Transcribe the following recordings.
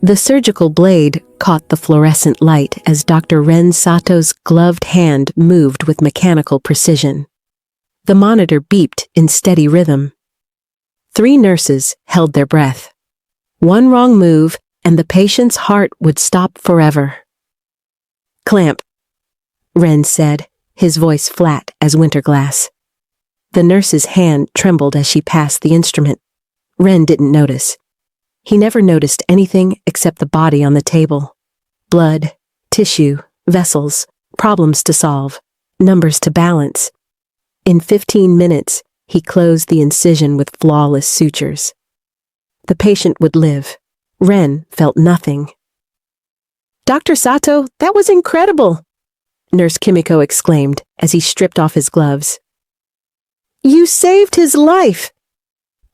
The surgical blade caught the fluorescent light as Dr. Ren Sato's gloved hand moved with mechanical precision. The monitor beeped in steady rhythm. 3 nurses held their breath. One wrong move, and the patient's heart would stop forever. "Clamp," Ren said, his voice flat as winter glass. The nurse's hand trembled as she passed the instrument. Ren didn't notice. He never noticed anything except the body on the table. Blood, tissue, vessels, problems to solve, numbers to balance. In 15 minutes, he closed the incision with flawless sutures. The patient would live. Ren felt nothing. "Dr. Sato, that was incredible!" Nurse Kimiko exclaimed as he stripped off his gloves. "You saved his life!"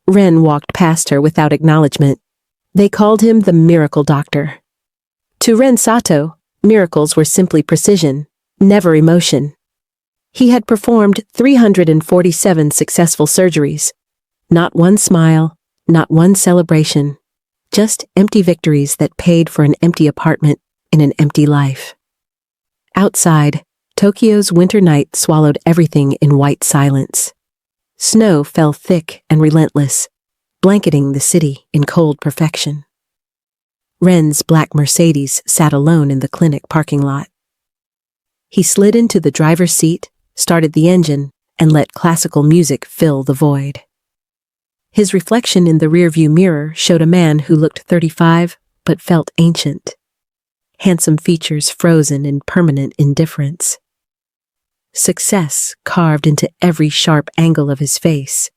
Ren walked past her without acknowledgement. They called him the miracle doctor. To Ren Sato, miracles were simply precision, never emotion. He had performed 347 successful surgeries. Not one smile, not one celebration. Just empty victories that paid for an empty apartment in an empty life. Outside, Tokyo's winter night swallowed everything in white silence. Snow fell thick and relentless, blanketing the city in cold perfection. Ren's black Mercedes sat alone in the clinic parking lot. He slid into the driver's seat, started the engine, and let classical music fill the void. His reflection in the rearview mirror showed a man who looked 35 but felt ancient. Handsome features frozen in permanent indifference. Success carved into every sharp angle of his face.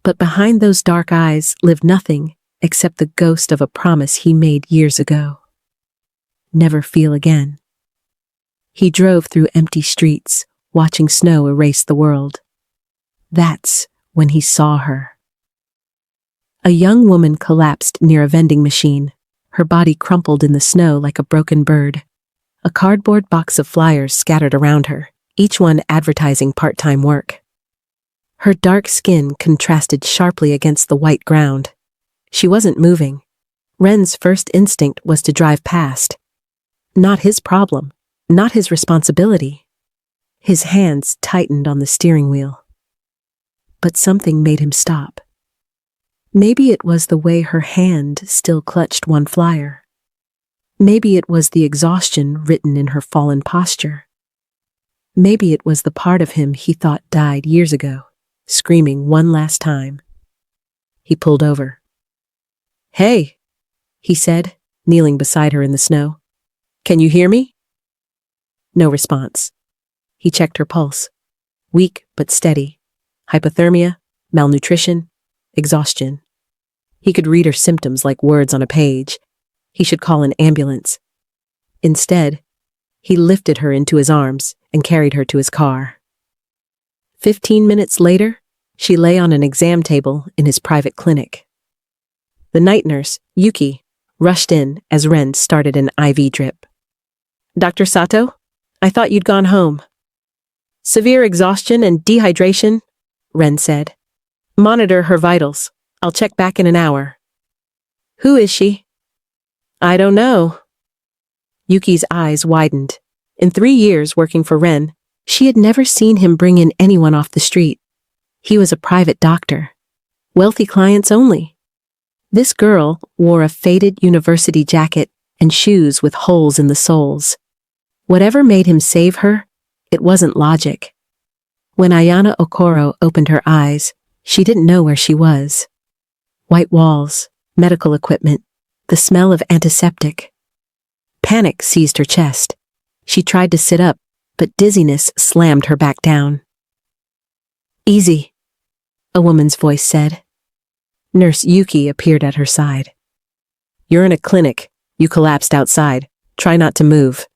But behind those dark eyes lived nothing except the ghost of a promise he made years ago. Never feel again. He drove through empty streets, watching snow erase the world. That's when he saw her. A young woman collapsed near a vending machine, her body crumpled in the snow like a broken bird. A cardboard box of flyers scattered around her, each one advertising part-time work. Her dark skin contrasted sharply against the white ground. She wasn't moving. Ren's first instinct was to drive past. Not his problem, not his responsibility. His hands tightened on the steering wheel. But something made him stop. Maybe it was the way her hand still clutched one flyer. Maybe it was the exhaustion written in her fallen posture. Maybe it was the part of him he thought died years ago, screaming one last time. He pulled over. "Hey," he said, kneeling beside her in the snow. "Can you hear me?" No response. He checked her pulse. Weak but steady. Hypothermia, malnutrition, exhaustion. He could read her symptoms like words on a page. He should call an ambulance. Instead, he lifted her into his arms and carried her to his car. 15 minutes later, she lay on an exam table in his private clinic. The night nurse, Yuki, rushed in as Ren started an IV drip. "Dr. Sato, I thought you'd gone home." "Severe exhaustion and dehydration," Ren said. "Monitor her vitals. I'll check back in an hour." "Who is she?" "I don't know." Yuki's eyes widened. In 3 years working for Ren, she had never seen him bring in anyone off the street. He was a private doctor. Wealthy clients only. This girl wore a faded university jacket and shoes with holes in the soles. Whatever made him save her, it wasn't logic. When Ayana Okoro opened her eyes, she didn't know where she was. White walls, medical equipment, the smell of antiseptic. Panic seized her chest. She tried to sit up, but dizziness slammed her back down. "Easy," a woman's voice said. Nurse Yuki appeared at her side. "You're in a clinic. You collapsed outside. Try not to move."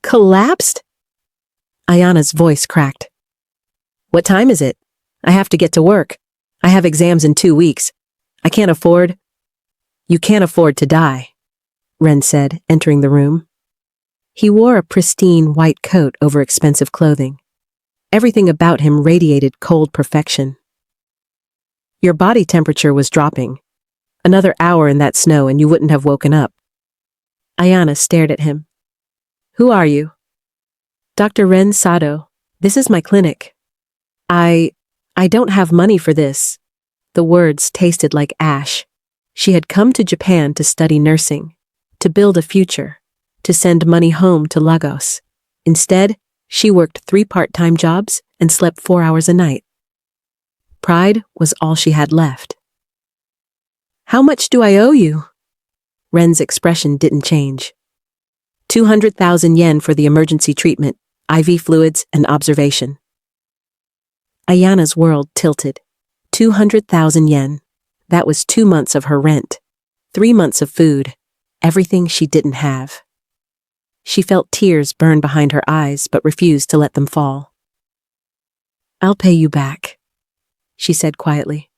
"Collapsed?" Ayana's voice cracked. "What time is it? I have to get to work. I have exams in 2 weeks. I can't afford—" "You can't afford to die," Ren said, entering the room. He wore a pristine white coat over expensive clothing. Everything about him radiated cold perfection. "Your body temperature was dropping. Another hour in that snow and you wouldn't have woken up. Ayana stared at him. Who are you? Dr. Ren Sato. This is my clinic. I don't have money for this. The words tasted like ash. She had come to Japan to study nursing, to build a future, to send money home to Lagos. Instead, she worked 3 part-time jobs and slept 4 hours a night. Pride was all she had left. How much do I owe you? Ren's expression didn't change. 200,000 yen for the emergency treatment, IV fluids, and observation. Ayana's world tilted. 200,000 yen. That was 2 months of her rent. 3 months of food. Everything she didn't have. She felt tears burn behind her eyes but refused to let them fall. I'll pay you back, she said quietly.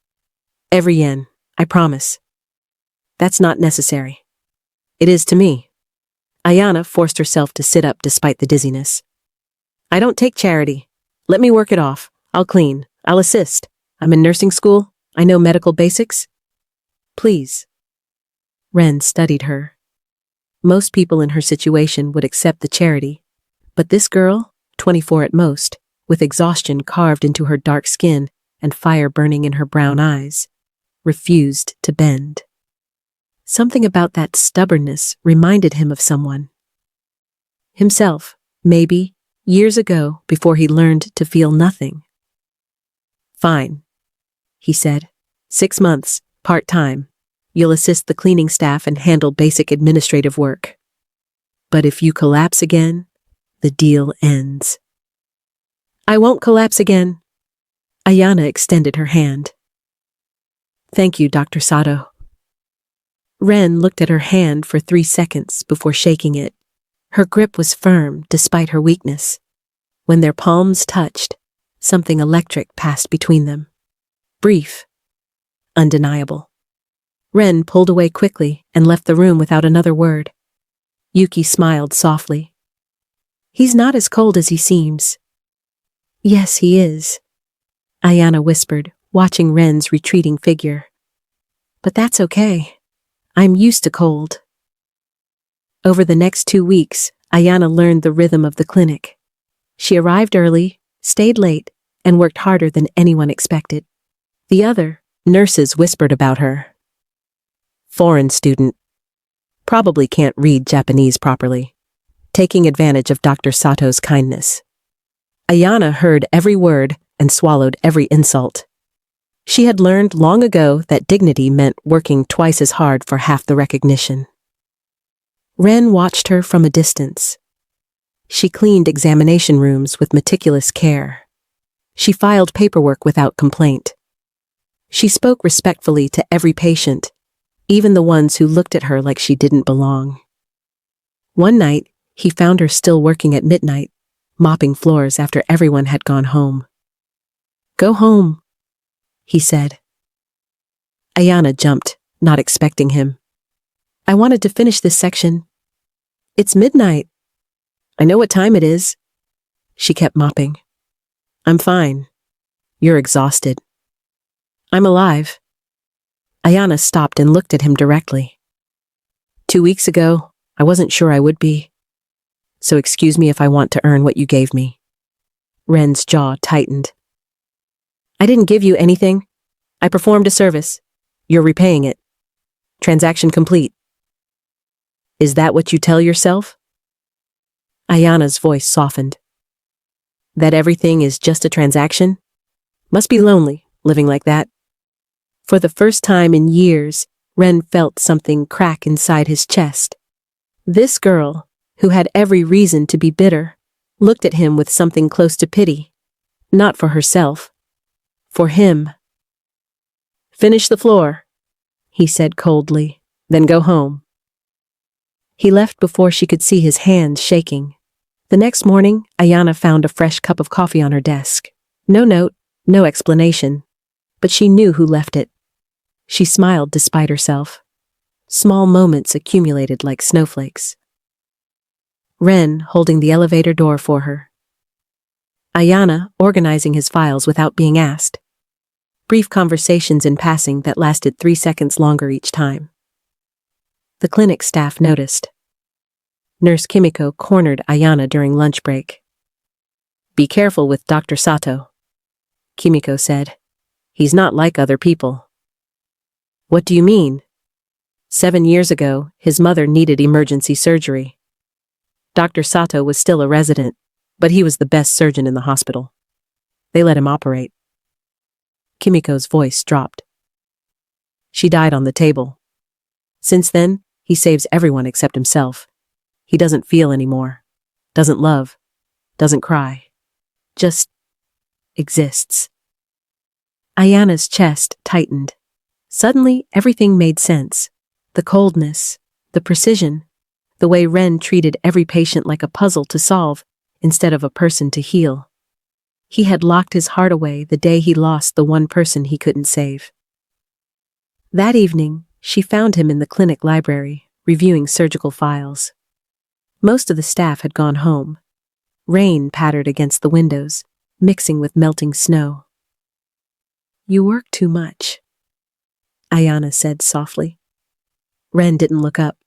Every yen, I promise. That's not necessary. It is to me. Ayana forced herself to sit up despite the dizziness. I don't take charity. Let me work it off. I'll clean. I'll assist. I'm in nursing school. I know medical basics. Please. Ren studied her. Most people in her situation would accept the charity, but this girl, 24 at most, with exhaustion carved into her dark skin and fire burning in her brown eyes, refused to bend. Something about that stubbornness reminded him of someone. Himself, maybe, years ago before he learned to feel nothing. Fine, he said. 6 months, part-time. You'll assist the cleaning staff and handle basic administrative work. But if you collapse again, the deal ends. I won't collapse again. Ayana extended her hand. Thank you, Dr. Sato. Ren looked at her hand for 3 seconds before shaking it. Her grip was firm despite her weakness. When their palms touched, something electric passed between them. Brief. Undeniable. Ren pulled away quickly and left the room without another word. Yuki smiled softly. He's not as cold as he seems. Yes, he is, Ayana whispered, watching Ren's retreating figure. But that's okay. I'm used to cold. Over the next 2 weeks, Ayana learned the rhythm of the clinic. She arrived early, stayed late, and worked harder than anyone expected. The other nurses whispered about her. Foreign student. Probably can't read Japanese properly. Taking advantage of Dr. Sato's kindness. Ayana heard every word and swallowed every insult. She had learned long ago that dignity meant working twice as hard for half the recognition. Ren watched her from a distance. She cleaned examination rooms with meticulous care. She filed paperwork without complaint. She spoke respectfully to every patient, even the ones who looked at her like she didn't belong. One night, he found her still working at midnight, mopping floors after everyone had gone home. Go home, he said. Ayana jumped, not expecting him. I wanted to finish this section. It's midnight. I know what time it is. She kept mopping. I'm fine. You're exhausted. I'm alive. Ayana stopped and looked at him directly. 2 weeks ago, I wasn't sure I would be. So excuse me if I want to earn what you gave me. Ren's jaw tightened. I didn't give you anything. I performed a service. You're repaying it. Transaction complete. Is that what you tell yourself? Ayana's voice softened. That everything is just a transaction? Must be lonely, living like that. For the first time in years, Ren felt something crack inside his chest. This girl, who had every reason to be bitter, looked at him with something close to pity. Not for herself. For him. Finish the floor, he said coldly, then go home. He left before she could see his hands shaking. The next morning, Ayana found a fresh cup of coffee on her desk. No note, no explanation. But she knew who left it. She smiled despite herself. Small moments accumulated like snowflakes. Ren holding the elevator door for her. Ayana organizing his files without being asked. brief conversations in passing that lasted 3 seconds longer each time. The clinic staff noticed. Nurse Kimiko cornered Ayana during lunch break. "Be careful with Dr. Sato," Kimiko said. "He's not like other people." "What do you mean?" 7 years ago, his mother needed emergency surgery. Dr. Sato was still a resident, but he was the best surgeon in the hospital. They let him operate. Kimiko's voice dropped. "She died on the table. Since then, he saves everyone except himself. He doesn't feel anymore, doesn't love, doesn't cry. Just exists." Ayana's chest tightened. Suddenly, everything made sense. The coldness, the precision, the way Ren treated every patient like a puzzle to solve instead of a person to heal. He had locked his heart away the day he lost the one person he couldn't save. That evening, she found him in the clinic library, reviewing surgical files. Most of the staff had gone home. Rain pattered against the windows, mixing with melting snow. "You work too much," Ayana said softly. Ren didn't look up.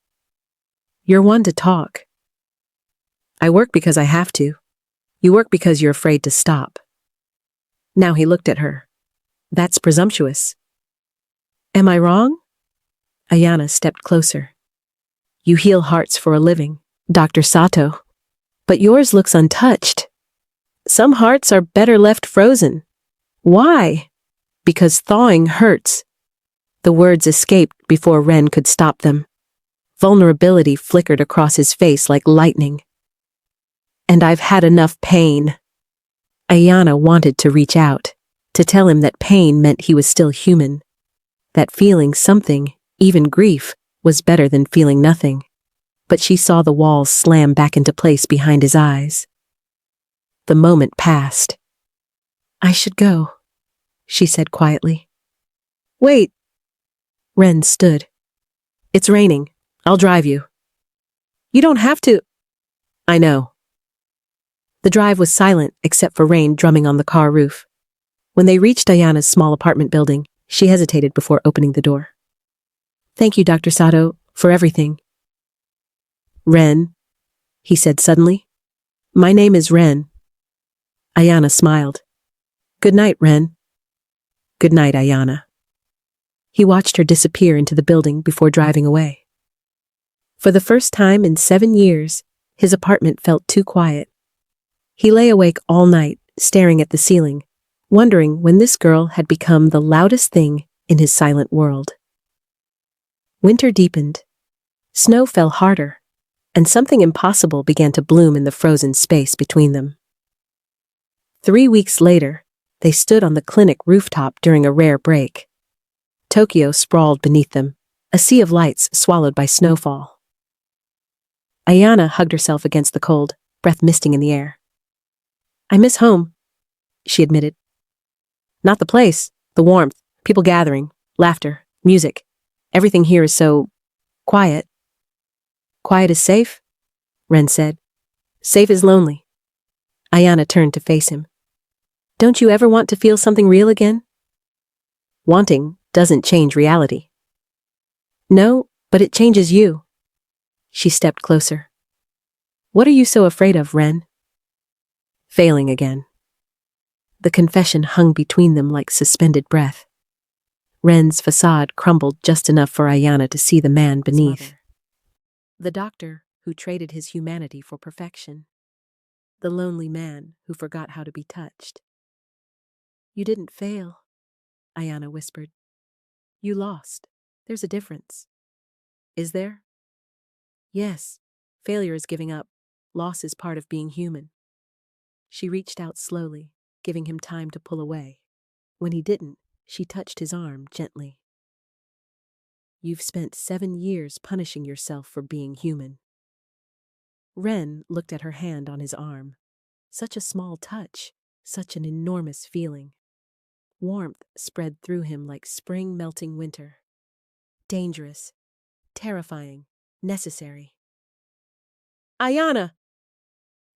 "You're one to talk." "I work because I have to. You work because you're afraid to stop." Now he looked at her. "That's presumptuous." "Am I wrong?" Ayana stepped closer. "You heal hearts for a living, Dr. Sato. But yours looks untouched. Some hearts are better left frozen." "Why?" "Because thawing hurts." The words escaped before Ren could stop them. Vulnerability flickered across his face like lightning. "And I've had enough pain." Ayana wanted to reach out, to tell him that pain meant he was still human, that feeling something, even grief, was better than feeling nothing. But she saw the walls slam back into place behind his eyes. The moment passed. "I should go," she said quietly. "Wait." Ren stood. "It's raining. I'll drive you." "You don't have to." "I know." The drive was silent except for rain drumming on the car roof. When they reached Ayana's small apartment building, she hesitated before opening the door. "Thank you, Dr. Sato, for everything." "Ren," he said suddenly. "My name is Ren." Ayana smiled. "Good night, Ren." "Good night, Ayana." He watched her disappear into the building before driving away. For the first time in 7 years, his apartment felt too quiet. He lay awake all night, staring at the ceiling, wondering when this girl had become the loudest thing in his silent world. Winter deepened. Snow fell harder, and something impossible began to bloom in the frozen space between them. 3 weeks later, they stood on the clinic rooftop during a rare break. Tokyo sprawled beneath them, a sea of lights swallowed by snowfall. Ayana hugged herself against the cold, breath misting in the air. "I miss home," she admitted. "Not the place, the warmth, people gathering, laughter, music. Everything here is so quiet." "Quiet is safe," Ren said. "Safe is lonely." Ayana turned to face him. "Don't you ever want to feel something real again?" "Wanting doesn't change reality." "No, but it changes you." She stepped closer. "What are you so afraid of, Ren?" "Failing again." The confession hung between them like suspended breath. Ren's facade crumbled just enough for Ayana to see the man beneath. The doctor who traded his humanity for perfection. The lonely man who forgot how to be touched. "You didn't fail," Ayana whispered. "You lost. There's a difference." "Is there?" "Yes. Failure is giving up. Loss is part of being human." She reached out slowly, giving him time to pull away. When he didn't, she touched his arm gently. "You've spent 7 years punishing yourself for being human." Ren looked at her hand on his arm. Such a small touch, such an enormous feeling. Warmth spread through him like spring melting winter. Dangerous, terrifying, necessary. "Ayana!"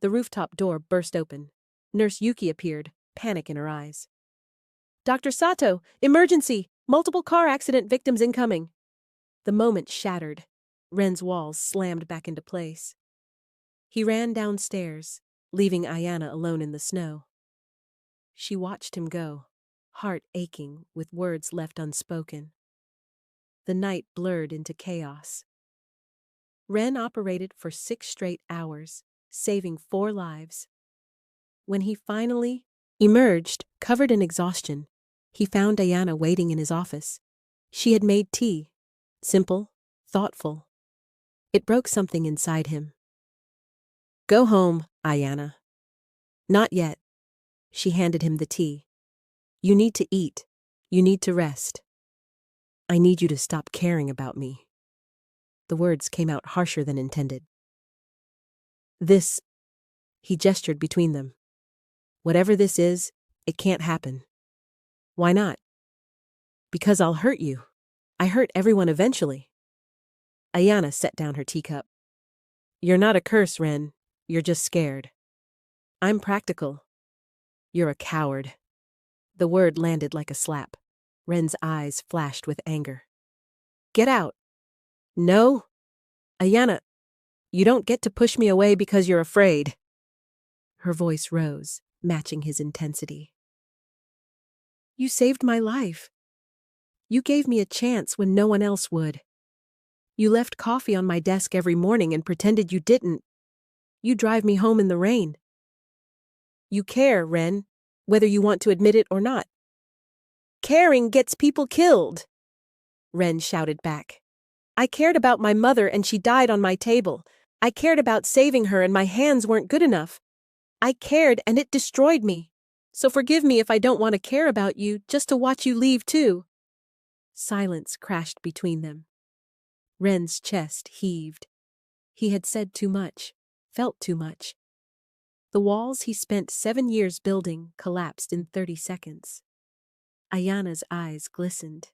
The rooftop door burst open. Nurse Yuki appeared, panic in her eyes. Dr. Sato, emergency! Multiple car accident victims incoming. The moment shattered. Ren's walls slammed back into place. He ran downstairs, leaving Ayana alone in the snow. She watched him go, heart aching with words left unspoken. The night blurred into chaos. Ren operated for 6 straight hours, saving 4 lives. When he finally emerged, covered in exhaustion, he found Ayana waiting in his office. She had made tea, simple, thoughtful. It broke something inside him. "Go home, Ayana." "Not yet." She handed him the tea. "You need to eat. You need to rest. I need you to stop caring about me." The words came out harsher than intended. "This," he gestured between them. "Whatever this is, it can't happen." "Why not?" "Because I'll hurt you. I hurt everyone eventually." Ayana set down her teacup. "You're not a curse, Ren. You're just scared. I'm practical. You're a coward." The word landed like a slap. Ren's eyes flashed with anger. "Get out." "No." "Ayana, you don't get to push me away because you're afraid." Her voice rose, matching his intensity. "You saved my life. You gave me a chance when no one else would. You left coffee on my desk every morning and pretended you didn't. You drive me home in the rain. You care, Ren, whether you want to admit it or not." "Caring gets people killed," Ren shouted back. "I cared about my mother and she died on my table. I cared about saving her and my hands weren't good enough. I cared and it destroyed me. So forgive me if I don't want to care about you just to watch you leave too." Silence crashed between them. Ren's chest heaved. He had said too much, felt too much. The walls he spent 7 years building collapsed in 30 seconds. Ayana's eyes glistened.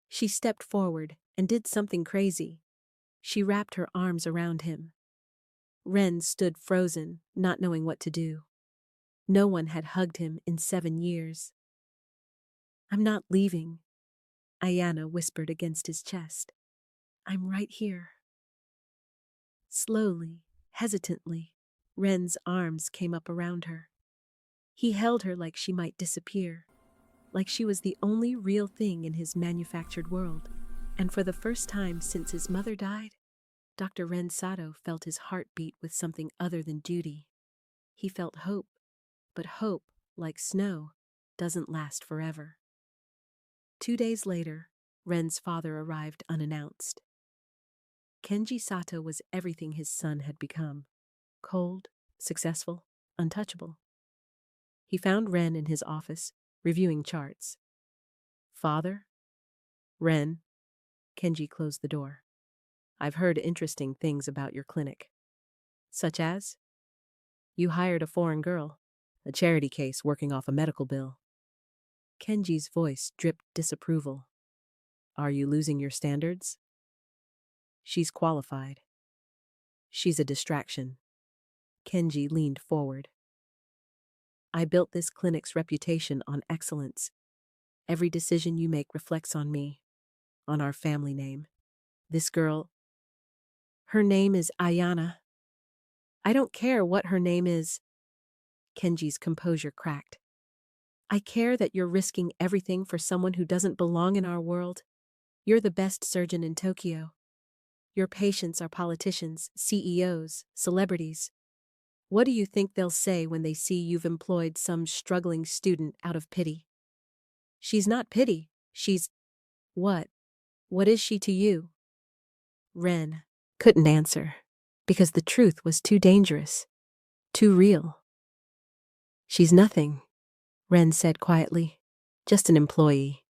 She stepped forward and did something crazy. She wrapped her arms around him. Ren stood frozen, not knowing what to do. No one had hugged him in 7 years. "I'm not leaving," Ayana whispered against his chest. "I'm right here." Slowly, hesitantly, Ren's arms came up around her. He held her like she might disappear, like she was the only real thing in his manufactured world. And for the first time since his mother died, Dr. Ren Sato felt his heart beat with something other than duty. He felt hope, but hope, like snow, doesn't last forever. 2 days later, Ren's father arrived unannounced. Kenji Sato was everything his son had become: cold, successful, untouchable. He found Ren in his office, reviewing charts. "Father?" "Ren." Kenji closed the door. "I've heard interesting things about your clinic." "Such as?" "You hired a foreign girl, a charity case working off a medical bill." Kenji's voice dripped disapproval. "Are you losing your standards?" "She's qualified. She's a distraction." Kenji leaned forward. "I built this clinic's reputation on excellence. Every decision you make reflects on me, on our family name. This girl, her name is Ayana. I don't care what her name is." Kenji's composure cracked. "I care that you're risking everything for someone who doesn't belong in our world. You're the best surgeon in Tokyo. Your patients are politicians, CEOs, celebrities. What do you think they'll say when they see you've employed some struggling student out of pity?" "She's not pity. She's..." "What? What is she to you?" Ren couldn't answer, because the truth was too dangerous, too real. "She's nothing," Ren said quietly. "Just an employee."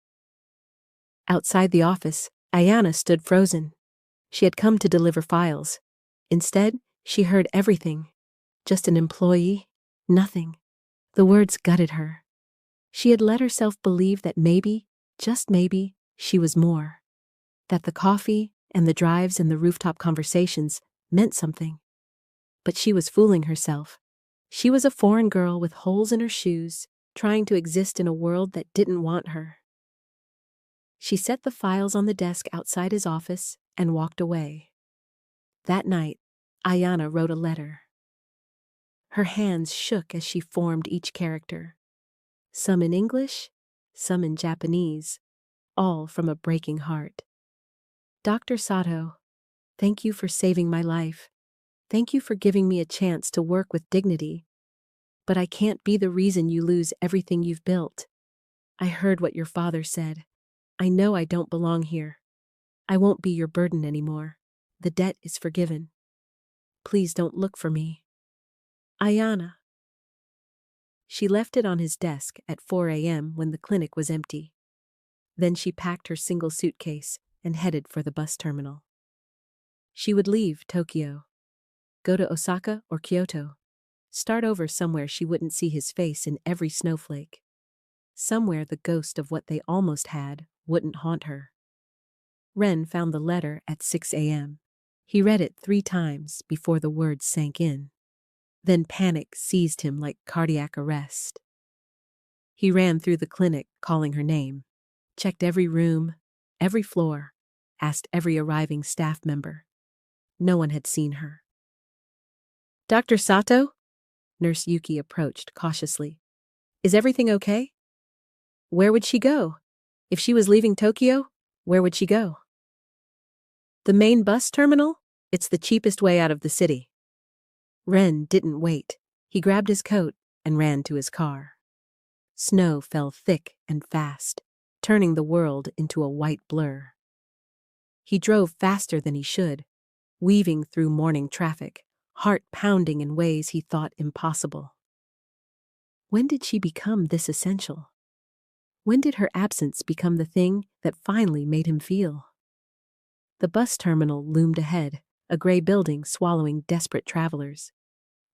Outside the office, Ayana stood frozen. She had come to deliver files. Instead, she heard everything. Just an employee? Nothing. The words gutted her. She had let herself believe that maybe, just maybe, she was more. That the coffee and the drives and the rooftop conversations meant something. But she was fooling herself. She was a foreign girl with holes in her shoes, trying to exist in a world that didn't want her. She set the files on the desk outside his office and walked away. That night, Ayana wrote a letter. Her hands shook as she formed each character, some in English, some in Japanese, all from a breaking heart. Dr. Sato, thank you for saving my life. Thank you for giving me a chance to work with dignity. But I can't be the reason you lose everything you've built. I heard what your father said. I know I don't belong here. I won't be your burden anymore. The debt is forgiven. Please don't look for me. Ayana. She left it on his desk at 4 a.m. when the clinic was empty. Then she packed her single suitcase and headed for the bus terminal. She would leave Tokyo, go to Osaka or Kyoto, start over somewhere she wouldn't see his face in every snowflake. Somewhere the ghost of what they almost had wouldn't haunt her. Ren found the letter at 6 a.m. He read it 3 times before the words sank in. Then panic seized him like cardiac arrest. He ran through the clinic calling her name, checked every room, every floor, asked every arriving staff member. No one had seen her. Dr. Sato? Nurse Yuki approached cautiously. Is everything okay? Where would she go? If she was leaving Tokyo, where would she go? The main bus terminal? It's the cheapest way out of the city. Ren didn't wait. He grabbed his coat and ran to his car. Snow fell thick and fast, turning the world into a white blur. He drove faster than he should, weaving through morning traffic, heart pounding in ways he thought impossible. When did she become this essential? When did her absence become the thing that finally made him feel? The bus terminal loomed ahead, a gray building swallowing desperate travelers.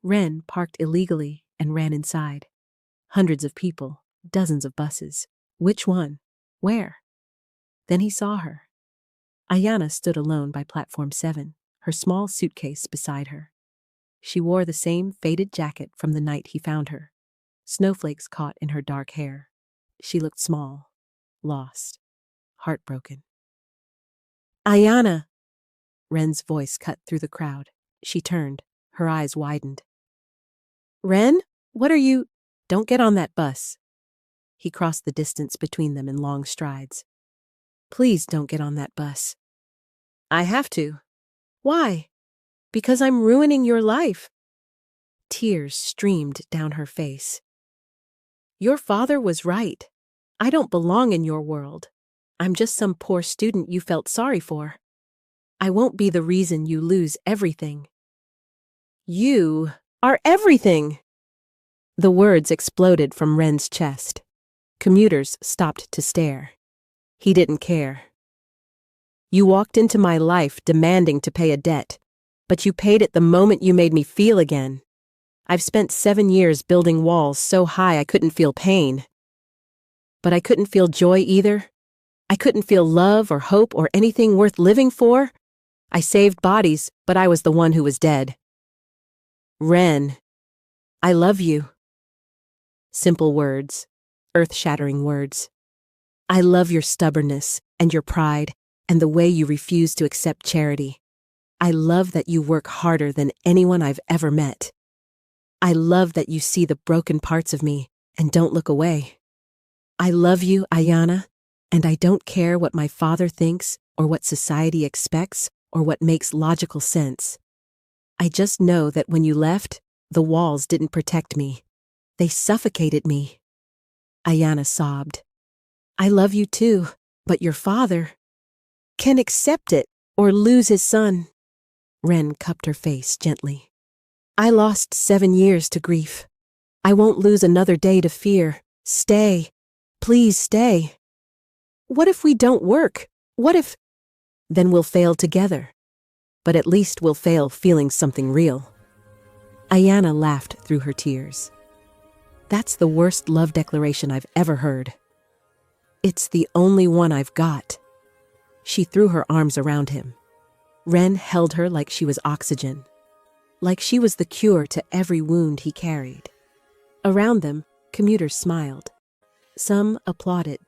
Ren parked illegally and ran inside. Hundreds of people, dozens of buses. Which one? Where? Then he saw her. Ayana stood alone by platform 7, her small suitcase beside her. She wore the same faded jacket from the night he found her. Snowflakes caught in her dark hair. She looked small, lost, heartbroken. Ayana! Ren's voice cut through the crowd. She turned, her eyes widened. Ren, what are you? Don't get on that bus. He crossed the distance between them in long strides. Please don't get on that bus. I have to. Why? Because I'm ruining your life. Tears streamed down her face. Your father was right. I don't belong in your world. I'm just some poor student you felt sorry for. I won't be the reason you lose everything. You are everything! The words exploded from Ren's chest. Commuters stopped to stare. He didn't care. You walked into my life demanding to pay a debt, but you paid it the moment you made me feel again. I've spent 7 years building walls so high I couldn't feel pain. But I couldn't feel joy either. I couldn't feel love or hope or anything worth living for. I saved bodies, but I was the one who was dead. Ren, I love you. Simple words, earth-shattering words. I love your stubbornness and your pride and the way you refuse to accept charity. I love that you work harder than anyone I've ever met. I love that you see the broken parts of me and don't look away. I love you, Ayana, and I don't care what my father thinks or what society expects or what makes logical sense. I just know that when you left, the walls didn't protect me. They suffocated me. Ayana sobbed. I love you too, but your father can accept it or lose his son. Ren cupped her face gently. I lost 7 years to grief. I won't lose another day to fear. Stay. Please stay. What if we don't work? What if... Then we'll fail together. But at least we'll fail feeling something real. Ayana laughed through her tears. That's the worst love declaration I've ever heard. It's the only one I've got. She threw her arms around him. Ren held her like she was oxygen, like she was the cure to every wound he carried. Around them, Commuters smiled. Some applauded.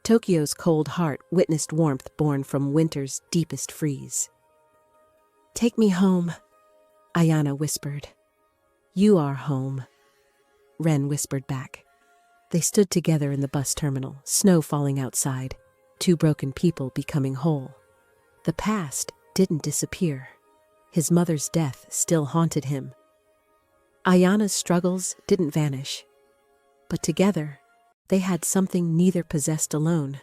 Tokyo's cold heart witnessed warmth born from winter's deepest freeze. "Take me home," Ayana whispered. "You are home," Ren whispered back. They stood together in the bus terminal, snow falling outside, two broken people becoming whole. The past didn't disappear. His mother's death still haunted him. Ayana's struggles didn't vanish. But together, they had something neither possessed alone.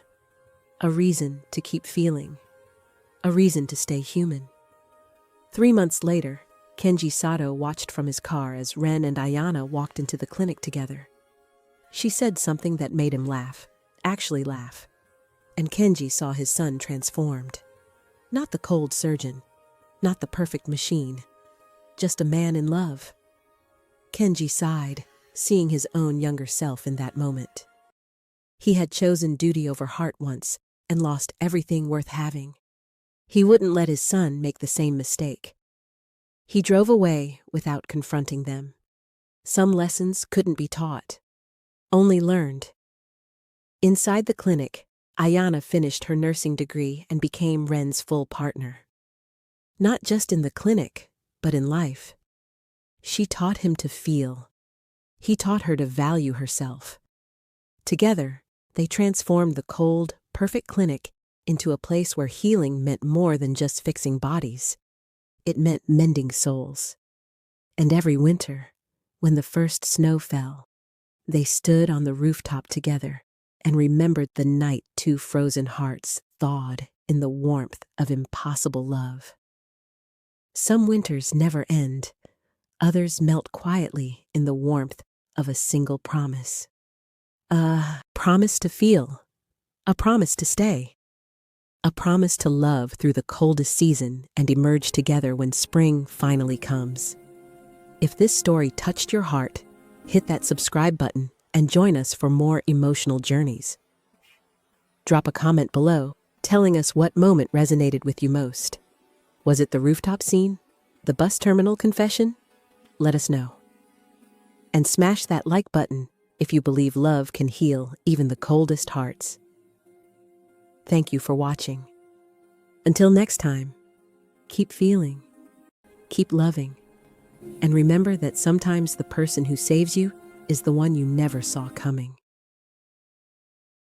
A reason to keep feeling. A reason to stay human. 3 months later, Kenji Sato watched from his car as Ren and Ayana walked into the clinic together. She said something that made him laugh, actually laugh. And Kenji saw his son transformed. Not the cold surgeon, not the perfect machine, just a man in love. Kenji sighed, seeing his own younger self in that moment. He had chosen duty over heart once and lost everything worth having. He wouldn't let his son make the same mistake. He drove away without confronting them. Some lessons couldn't be taught, only learned. Inside the clinic, Ayana finished her nursing degree and became Ren's full partner. Not just in the clinic, but in life. She taught him to feel. He taught her to value herself. Together, they transformed the cold, perfect clinic into a place where healing meant more than just fixing bodies. It meant mending souls. And every winter, when the first snow fell, they stood on the rooftop together and remembered the night two frozen hearts thawed in the warmth of impossible love. Some winters never end. Others melt quietly in the warmth of a single promise. A promise to feel. A promise to stay. A promise to love through the coldest season and emerge together when spring finally comes. If this story touched your heart, hit that subscribe button and join us for more emotional journeys. Drop a comment below telling us what moment resonated with you most. Was it the rooftop scene? The bus terminal confession? Let us know. And smash that like button if you believe love can heal even the coldest hearts. Thank you for watching. Until next time, keep feeling, keep loving, and remember that sometimes the person who saves you is the one you never saw coming.